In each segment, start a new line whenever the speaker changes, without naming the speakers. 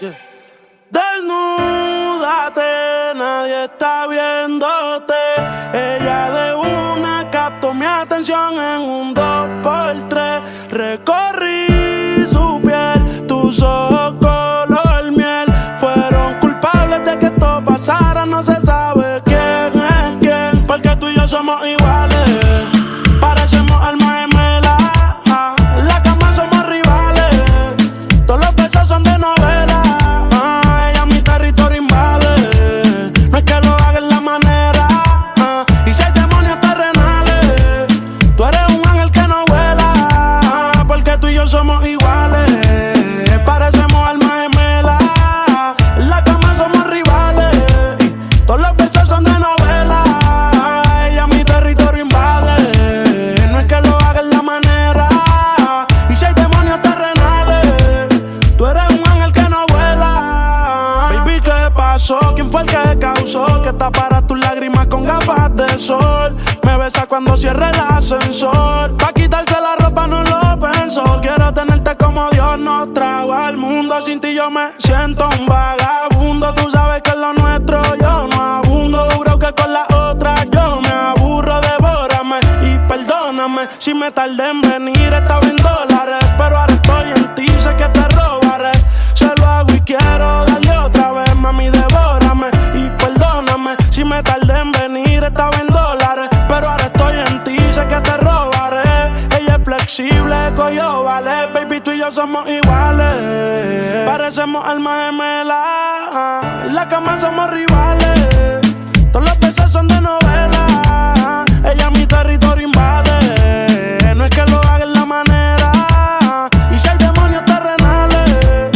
Yeah. Desnúdate, nadie está viéndote. Ella de una captó mi atención en un 2x3. Recorrí su piel, tus ojos color miel. Fueron culpables de que esto pasara, no se sabe quién es quién. Porque tú y yo somos iguales, parecemos almas gemelas. En la cama somos rivales, todos los besos son de novela. Ella mi territorio invade, no es que lo haga en la manera. Y si hay demonios terrenales, tú eres un ángel que no vuela. Porque tú y yo somos iguales, parecemos almas gemelas. En la cama somos rivales, todos los besos son de novela. Ella mi territorio invade, no es que lo haga en la manera. Y si hay demonios terrenales, tú eres un ángel que no vuela. Baby, ¿qué pasó? ¿Quién fue el que causó que taparas tus lágrimas con gafas de sol? Me besa cuando cierre el ascensor, pa' quitarse la ropa no lo pensó. Quiero tenerte como Dios nos trajo al mundo. Sin ti yo me siento un vagabundo. Tú sabes que es lo nuestro, yo no abundo. Juro que con la otra yo me aburro. Devórame y perdóname si me tardé en venir. Estaba en dólares, pero ahora estoy en ti, sé que te robaré. Se lo hago y quiero darle otra vez. Mami, devórame y perdóname si me tardé en venir. Estaba en dólares, pero ahora estoy en ti, sé que te robaré. Ella es flexible, coyo vale. Baby, tú y yo somos iguales, parecemos almas gemelas. En la cama somos rivales, todos los besos son de novela. Ella mi territorio invade, no es que lo haga en la manera. Y si hay demonios terrenales,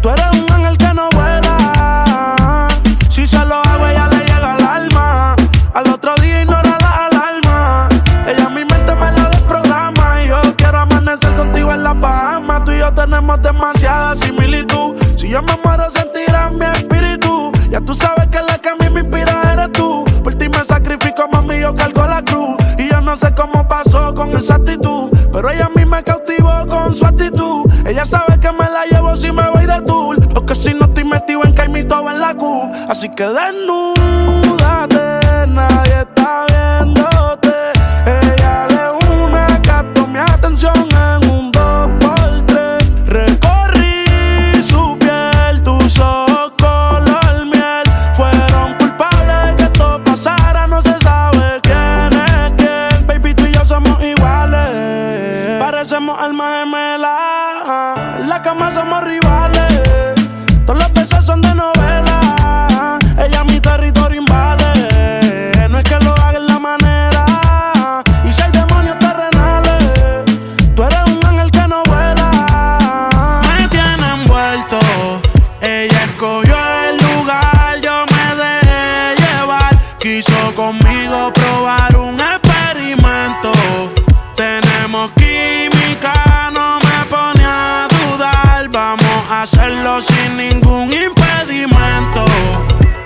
tú eres un ángel que no vuela. Si se lo hago, ella le llega al alma. Al otro día ignora la alarma. Ella mi mente me la desprograma. Y yo quiero amanecer contigo en las Bahamas. Tú y yo tenemos demasiada similitud. Si yo me muero sentirás mi espíritu. Ya tú sabes que la que a mí me inspira eres tú. Por ti me sacrifico, mami, yo cargo la cruz. Y yo no sé cómo pasó con esa actitud, pero ella a mí me cautivó con su actitud. Ella sabe que me la llevo si me voy de tour, o que si no estoy metido en caimito o en la Q. Así que desnúdate, nadie está viéndote. Ella de una captó mi atención en un 2x3. Recorrí su piel, tus ojos color miel. Fueron culpables de que esto pasara, no se sabe quién es quién. Baby, tú y yo somos iguales, parecemos almas gemelas. En la cama somos rivales, todos los besos son de novela. Ella mi territorio invade, no es que lo haga en la manera. Y si hay demonios terrenales, tú eres un ángel que no vuela. Me tiene envuelto, ella escogió el lugar, yo me dejé llevar. Quiso conmigo probar un experimento. Tenemos química, no me pone a dudar. Vamos a hacerlo sin ningún impedimento.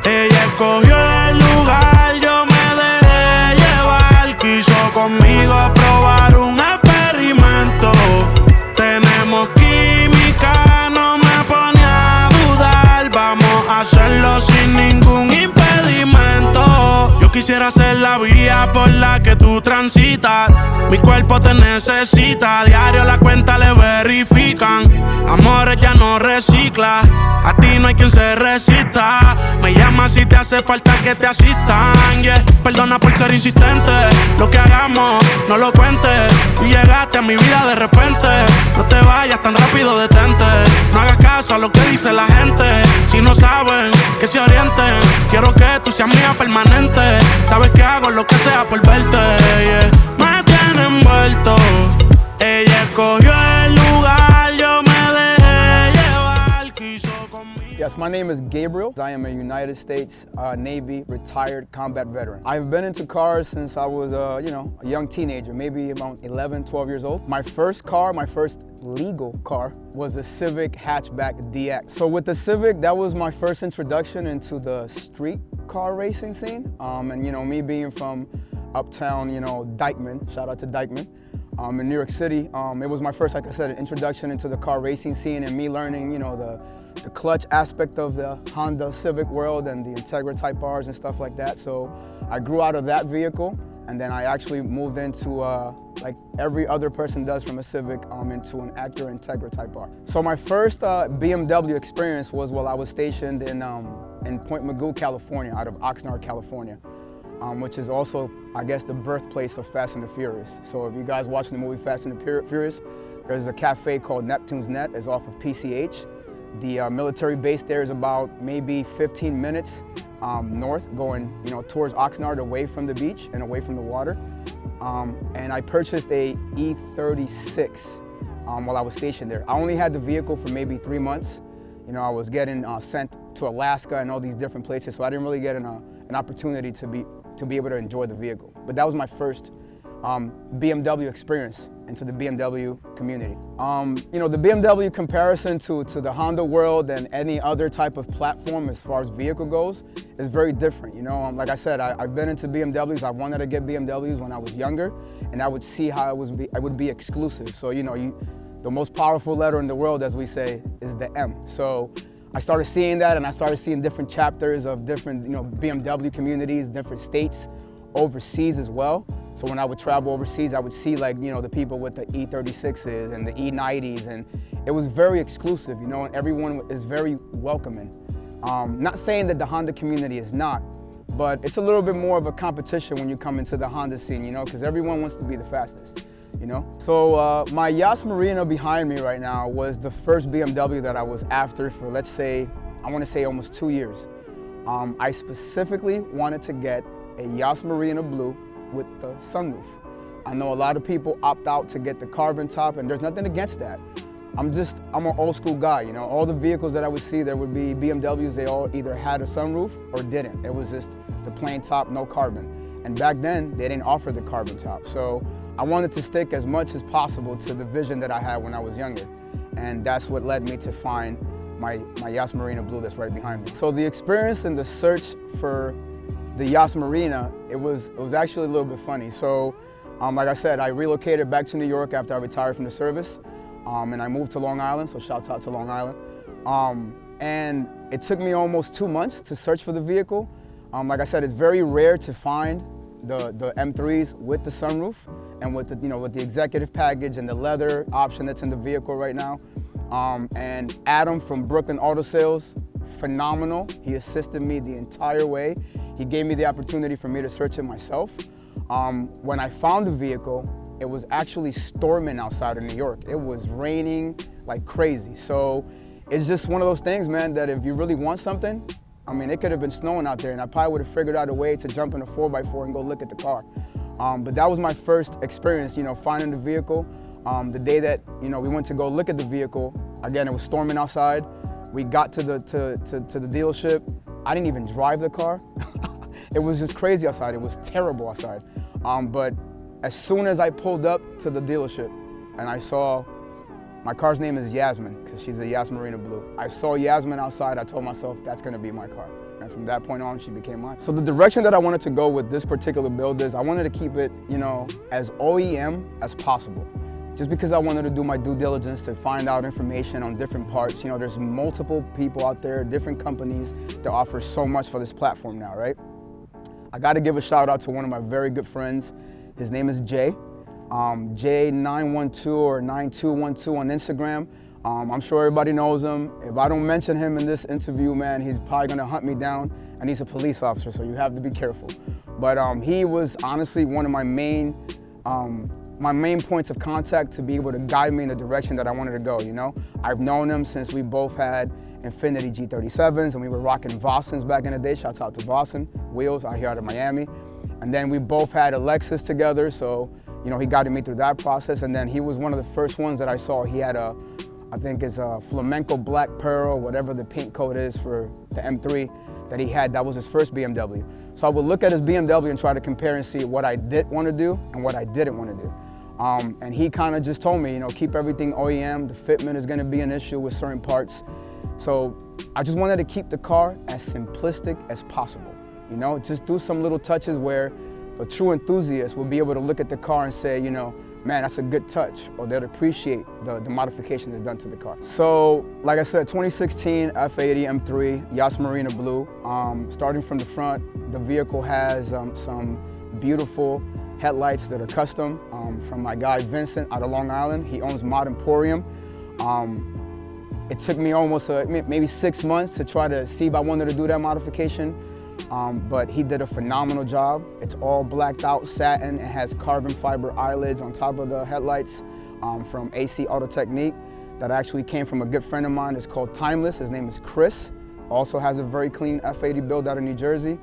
Ella escogió el lugar, yo me dejé llevar. Quiso conmigo probar un experimento. Tenemos química, no me pone a dudar. Vamos a hacerlo sin ningún impedimento. Yo quisiera ser la vía por la que tú transitas. Mi cuerpo te necesita, a diario la cuenta le verifican. Amores ya no recicla, a ti no hay quien se resista. Me llamas si te hace falta que te asistan, yeah. Perdona por ser insistente, lo que hagamos no lo cuentes. Tú llegaste a mi vida de repente, no te vayas tan rápido, detente. No hagas caso a lo que dice la gente, si no saben que se orienten. Quiero que tú seas mía permanente, sabes que hago lo que sea por verte, yeah. Me tiene envuelto, ella escogió el lugar, yo me dejé llevar, quiso conmigo.
Yes, my name is Gabriel. I am a United States Navy retired combat veteran. I've been into cars since I was, a young teenager, maybe around 11, 12 years old. My first car, my first legal car, was a Civic hatchback DX. So with the Civic, that was my first introduction into the street car racing scene. And me being from uptown, Dykeman, shout out to Dykeman, in New York City, it was my first, like I said, introduction into the car racing scene, and me learning, the the clutch aspect of the Honda Civic world and the Integra Type Rs and stuff like that. So I grew out of that vehicle, and then I actually moved into, like every other person does from a Civic, into an Acura Integra Type R. So my first BMW experience was while I was stationed in Point Mugu, California, out of Oxnard, California, which is also, I guess, the birthplace of Fast and the Furious. So if you guys watching the movie Fast and the Furious, there's a cafe called Neptune's Net. It's off of PCH. The military base there is about maybe 15 minutes north, going towards Oxnard, away from the beach and away from the water. And I purchased a E36 while I was stationed there. I only had the vehicle for maybe 3 months. I was getting sent to Alaska and all these different places, so I didn't really get an opportunity to be able to enjoy the vehicle. But that was my first BMW experience into the BMW community. The BMW comparison to the Honda world and any other type of platform as far as vehicle goes is very different. Like I said, I've been into BMWs. I wanted to get BMWs when I was younger, and I would see how I would be exclusive. So the most powerful letter in the world, as we say, is the M. So I started seeing that, and I started seeing different chapters of different BMW communities, different states, overseas as well. So when I would travel overseas, I would see the people with the E36s and the E90s, and it was very exclusive, and everyone is very welcoming. Not saying that the Honda community is not, but it's a little bit more of a competition when you come into the Honda scene, because everyone wants to be the fastest, So my Yas Marina behind me right now was the first BMW that I was after for, let's say, I want to say almost 2 years. I specifically wanted to get a Yas Marina Blue with the sunroof. I know a lot of people opt out to get the carbon top, and there's nothing against that. I'm an old school guy, all the vehicles that I would see, there would be BMWs, they all either had a sunroof or didn't. It was just the plain top, no carbon. And back then, they didn't offer the carbon top. So I wanted to stick as much as possible to the vision that I had when I was younger. And that's what led me to find my Yas Marina Blue that's right behind me. So the experience and the search for the Yas Marina, it was actually a little bit funny. So, like I said, I relocated back to New York after I retired from the service, and I moved to Long Island, so shouts out to Long Island. And it took me almost 2 months to search for the vehicle. Like I said, it's very rare to find the M3s with the sunroof and with the executive package and the leather option that's in the vehicle right now. And Adam from Brooklyn Auto Sales, phenomenal. He assisted me the entire way. He gave me the opportunity for me to search it myself. When I found the vehicle, it was actually storming outside of New York. It was raining like crazy. So it's just one of those things, man, that if you really want something, it could have been snowing out there, and I probably would have figured out a way to jump in a 4x4 and go look at the car. But that was my first experience, finding the vehicle. The day that we went to go look at the vehicle, again, it was storming outside. We got to the dealership. I didn't even drive the car. It was just crazy outside. It was terrible outside. But as soon as I pulled up to the dealership and I saw, my car's name is Yasmin, because she's a Yas Marina Blue. I saw Yasmin outside, I told myself, that's gonna be my car. And from that point on, she became mine. So the direction that I wanted to go with this particular build is I wanted to keep it, as OEM as possible. Just because I wanted to do my due diligence to find out information on different parts. There's multiple people out there, different companies that offer so much for this platform now, right? I gotta give a shout out to one of my very good friends. His name is Jay. J912 or 9212 on Instagram. I'm sure everybody knows him. If I don't mention him in this interview, man, he's probably gonna hunt me down, and he's a police officer, so you have to be careful. But he was honestly one of my main points of contact to be able to guide me in the direction that I wanted to go, I've known him since we both had Infiniti G37s, and we were rocking Vossens back in the day. Shouts out to Vossen Wheels out here out of Miami. And then we both had a Lexus together, so he guided me through that process. And then he was one of the first ones that I saw. He had I think it's a Flamenco Black Pearl, whatever the paint code is for the M3 that he had. That was his first BMW. So I would look at his BMW and try to compare and see what I did want to do and what I didn't want to do. And he kind of just told me, keep everything OEM. The fitment is going to be an issue with certain parts. So I just wanted to keep the car as simplistic as possible. Just do some little touches where a true enthusiast will be able to look at the car and say, man, that's a good touch, or they'll appreciate the modification that's done to the car. So, like I said, 2016 F80 M3, Yas Marina blue. Starting from the front, the vehicle has some beautiful headlights that are custom from my guy Vincent out of Long Island. He owns Mod Emporium. It took me almost maybe 6 months to try to see if I wanted to do that modification, but he did a phenomenal job. It's all blacked out satin. It has carbon fiber eyelids on top of the headlights from AC Auto Technique that actually came from a good friend of mine. It's called Timeless. His name is Chris. Also has a very clean F80 build out of New Jersey.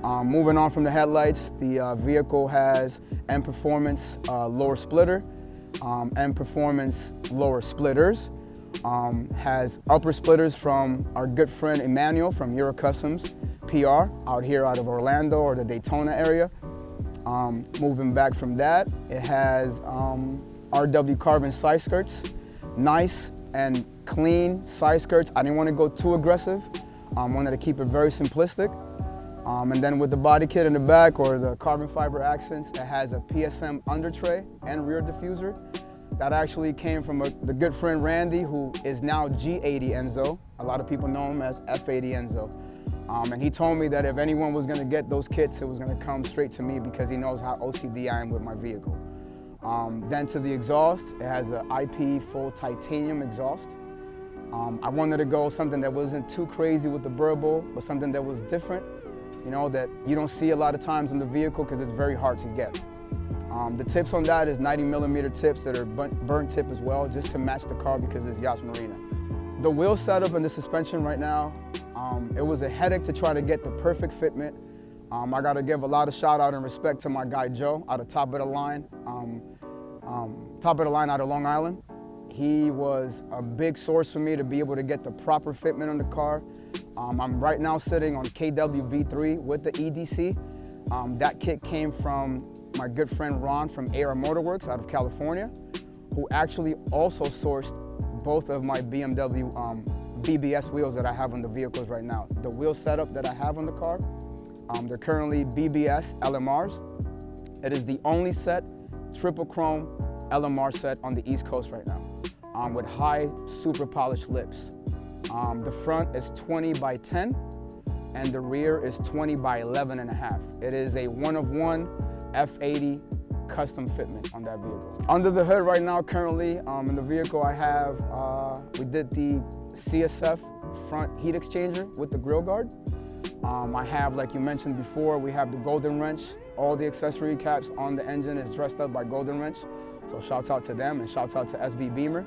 Moving on from the headlights, the vehicle has M Performance lower splitter, M Performance lower splitters, has upper splitters from our good friend Emmanuel from Euro Customs PR out here out of Orlando or the Daytona area. Moving back from that, it has RW carbon side skirts, nice and clean side skirts. I didn't want to go too aggressive. Wanted to keep it very simplistic. And then with the body kit in the back or the carbon fiber accents, it has a PSM under tray and rear diffuser. That actually came from the good friend Randy, who is now G80 Enzo. A lot of people know him as F80 Enzo. And he told me that if anyone was gonna get those kits, it was gonna come straight to me because he knows how OCD I am with my vehicle. Then to the exhaust, it has an IP full titanium exhaust. I wanted to go something that wasn't too crazy with the Burble, but something that was different, you know, that you don't see a lot of times in the vehicle because it's very hard to get. The tips on that is 90mm tips that are burnt tip as well, just to match the car because it's Yas Marina. The wheel setup and the suspension right now, it was a headache to try to get the perfect fitment. I gotta give a lot of shout out and respect to my guy Joe out of top of the line out of Long Island. He was a big source for me to be able to get the proper fitment on the car. I'm right now sitting on KW V3 with the EDC. That kit came from my good friend Ron from AR Motorworks out of California, who actually also sourced both of my BMW BBS wheels that I have on the vehicles right now. The wheel setup that I have on the car, they're currently BBS LMRs. It is the only set triple chrome LMR set on the East Coast right now, with high super polished lips. The front is 20 by 10 and the rear is 20 by 11.5. It is a one-of-one F80 custom fitment on that vehicle. Under the hood right now, currently, in the vehicle I have, we did the CSF front heat exchanger with the grill guard. I have, like you mentioned before, we have the Golden Wrench. All the accessory caps on the engine is dressed up by Golden Wrench. So shouts out to them and shouts out to SV Beamer.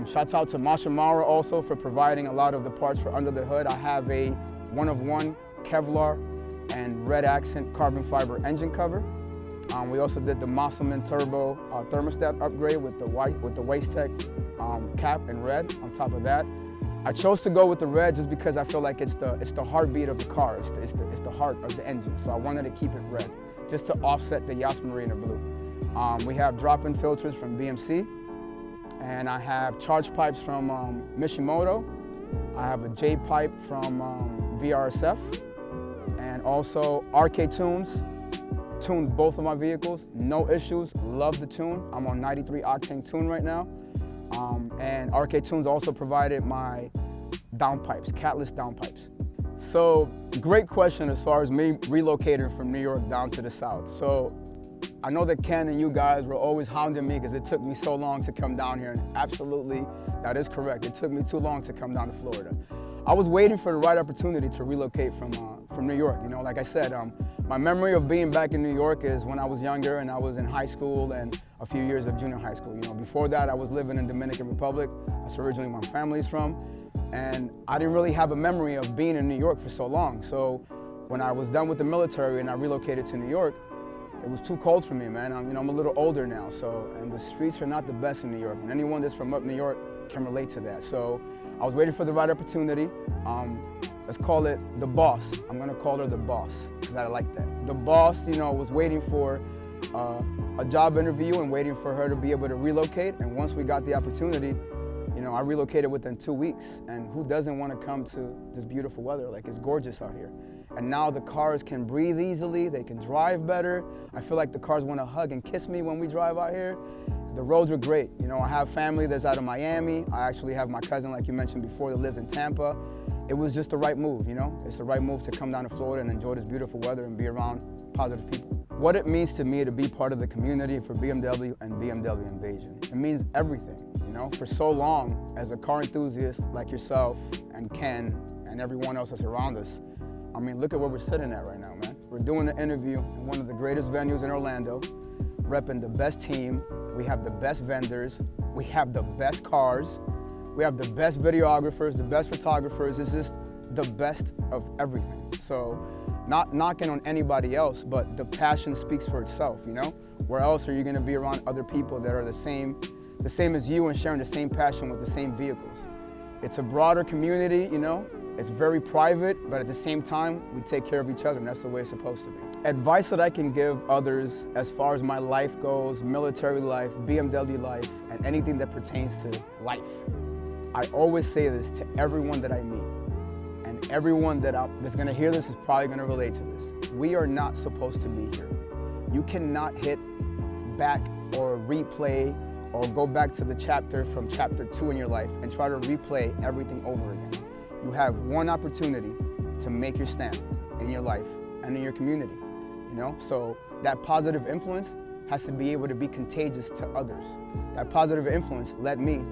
Shouts out to Mashamara also for providing a lot of the parts for under the hood. I have a one-of-one Kevlar and red accent carbon fiber engine cover. We also did the Musselman Turbo thermostat upgrade with the Wastetech cap in red on top of that. I chose to go with the red just because I feel like it's the heartbeat of the car. It's the heart of the engine. So I wanted to keep it red just to offset the Yas Marina blue. We have drop-in filters from BMC, and I have charge pipes from Mishimoto. I have a J pipe from VRSF, and also RK Tunes. Tuned both of my vehicles, no issues, love the tune. I'm on 93 octane tune right now. And RK Tunes also provided my downpipes, catless downpipes. So great question as far as me relocating from New York down to the South. So I know that Ken and you guys were always hounding me because it took me so long to come down here, and absolutely, that is correct. It took me too long to come down to Florida. I was waiting for the right opportunity to relocate from New York. You know, like I said, my memory of being back in New York is when I was younger and I was in high school and a few years of junior high school. You know, before that, I was living in Dominican Republic. That's originally where my family's from. And I didn't really have a memory of being in New York for so long. So when I was done with the military and I relocated to New York, it was too cold for me, man. I'm a little older now, and the streets are not the best in New York. And anyone that's from up New York can relate to that. So I was waiting for the right opportunity. Let's call it the boss. I'm gonna call her the boss, because I like that. The boss, you know, was waiting for a job interview and waiting for her to be able to relocate. And once we got the opportunity, You know, I relocated within 2 weeks, and who doesn't want to come to this beautiful weather? Like, it's gorgeous out here. And now the cars can breathe easily, they can drive better. I feel like the cars want to hug and kiss me when we drive out here. The roads are great. You know, I have family that's out of Miami. I actually have my cousin, like you mentioned before, that lives in Tampa. It was just the right move, you know? It's the right move to come down to Florida and enjoy this beautiful weather and be around positive people. What it means to me to be part of the community for BMW and BMW Invasion. It means everything, you know? For so long, as a car enthusiast like yourself and Ken and everyone else that's around us, I mean, look at where we're sitting at right now, man. We're doing the interview in one of the greatest venues in Orlando, repping the best team. We have the best vendors. We have the best cars. We have the best videographers, the best photographers. It's just the best of everything. So, not knocking on anybody else, but the passion speaks for itself, you know? Where else are you gonna be around other people that are the same as you and sharing the same passion with the same vehicles? It's a broader community, you know? It's very private, but at the same time, we take care of each other, and that's the way it's supposed to be. Advice that I can give others as far as my life goes, military life, BMW life, and anything that pertains to life. I always say this to everyone that I meet, and everyone that's gonna hear this is probably gonna relate to this. We are not supposed to be here. You cannot hit back or replay or go back to the chapter from chapter 2 in your life and try to replay everything over again. You have one opportunity to make your stamp in your life and in your community, you know? So that positive influence has to be able to be contagious to others. That positive influence led me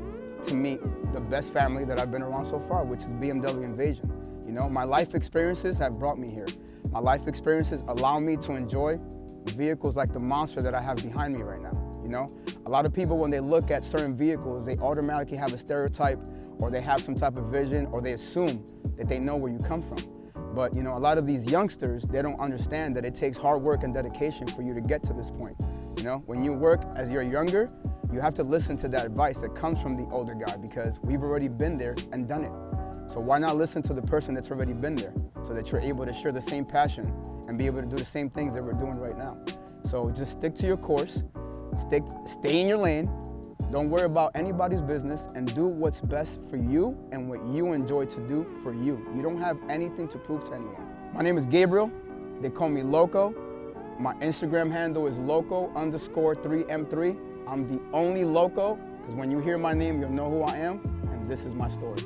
to meet the best family that I've been around so far, which is BMW Invasion. You know, my life experiences have brought me here. My life experiences allow me to enjoy vehicles like the monster that I have behind me right now, you know? A lot of people, when they look at certain vehicles, they automatically have a stereotype, or they have some type of vision, or they assume that they know where you come from. But you know, a lot of these youngsters, they don't understand that it takes hard work and dedication for you to get to this point. You know, when you work as you're younger, you have to listen to that advice that comes from the older guy, because we've already been there and done it. So why not listen to the person that's already been there, so that you're able to share the same passion and be able to do the same things that we're doing right now. So just stick to your course, stay in your lane, don't worry about anybody's business, and do what's best for you and what you enjoy to do for you. You don't have anything to prove to anyone. My name is Gabriel. They call me Loco. My Instagram handle is loco_3M3. I'm the only Loco, because when you hear my name, you'll know who I am, and this is my story.